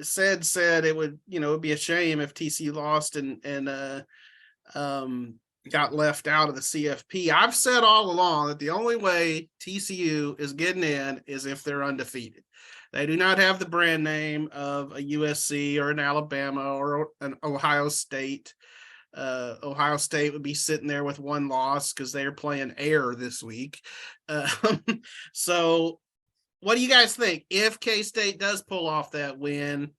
said it would, it'd be a shame if TCU lost and got left out of the CFP. I've said all along that the only way TCU is getting in is if they're undefeated. They do not have the brand name of a USC or an Alabama or an Ohio State. Ohio State would be sitting there with one loss because they're playing air this week. So what do you guys think? If K-State does pull off that win,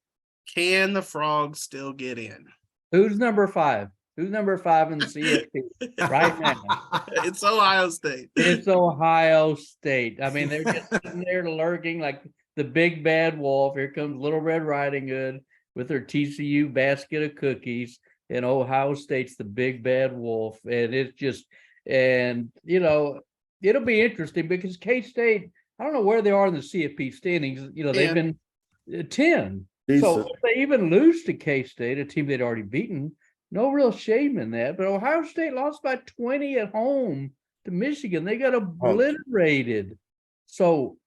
can the Frogs still get in? Who's number 5? Who's number 5 in the CFP right now? It's Ohio State. It's Ohio State. I mean, they're just sitting there lurking like the big bad wolf. Here comes Little Red Riding Hood with her TCU basket of cookies, and Ohio State's the big bad wolf. And it's just, and it'll be interesting because K-State, I don't know where they are in the CFP standings. They've been 10. Decent. So if they even lose to K-State, a team they'd already beaten, no real shame in that. But Ohio State lost by 20 at home to Michigan. They got obliterated. So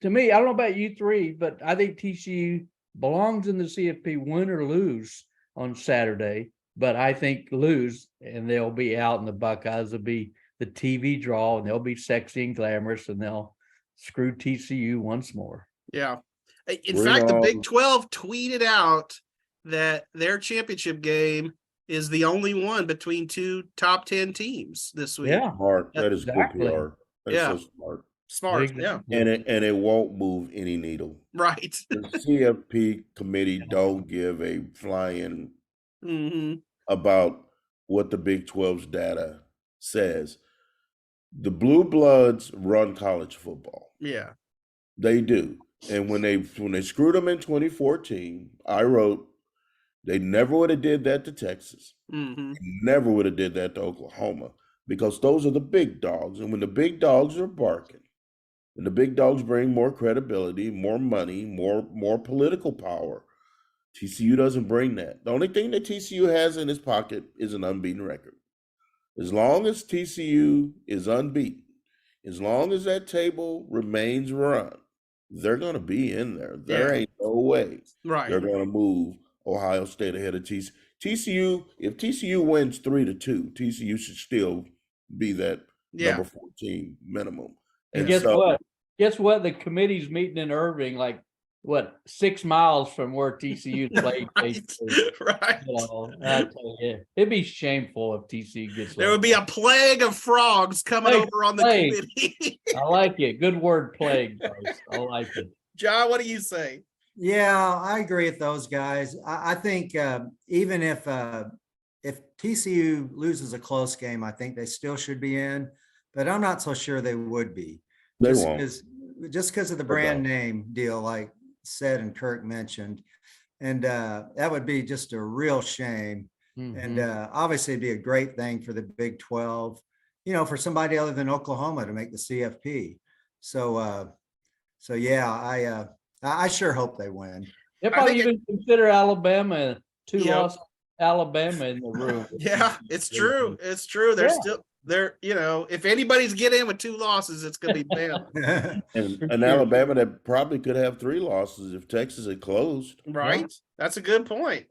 to me, I don't know about you three, but I think TCU belongs in the CFP, win or lose on Saturday. But I think lose, and they'll be out, and the Buckeyes will be the TV draw, and they'll be sexy and glamorous, and they'll screw TCU once more. Yeah. In fact, the Big 12 tweeted out that their championship game is the only one between two top 10 teams this week. Yeah. Smart. That is Exactly. good PR. That's Yeah. so smart. Smart. Exactly. Yeah. And it won't move any needle. Right. The CFP committee don't give a flying about what the Big 12's data says. The Blue Bloods run college football. Yeah. They do. And when they screwed them in 2014, I wrote, they never would have did that to Texas. Never would have did that to Oklahoma, because those are the big dogs. And when the big dogs are barking, and the big dogs bring more credibility, more money, more political power, TCU doesn't bring that. The only thing that TCU has in his pocket is an unbeaten record. As long as TCU is unbeaten, as long as that table remains run, they're going to be in there. There ain't no way they're going to move Ohio State ahead of TCU. TCU, if TCU wins 3-2, TCU should still be that number 14 minimum. And guess what? The committee's meeting in Irving, 6 miles from where TCU played. Right. I tell you, it'd be shameful if TCU gets. There would be a plague of frogs coming over on the committee. I like it. Good word, plague. Guys. I like it. John, what do you say? Yeah, I agree with those guys. I think even if TCU loses a close game, I think they still should be in, but I'm not so sure they would be. They won't. Just because of the brand name deal, like Ced and Kirk mentioned, and that would be just a real shame. And obviously it'd be a great thing for the Big 12, for somebody other than Oklahoma to make the CFP. So yeah, I sure hope they win. They probably even consider Alabama two-loss Alabama in the room. Yeah, it's true. It's true. They're if anybody's getting in with 2 losses, it's going to be them. and Alabama that probably could have 3 losses if Texas had closed. Right. That's a good point.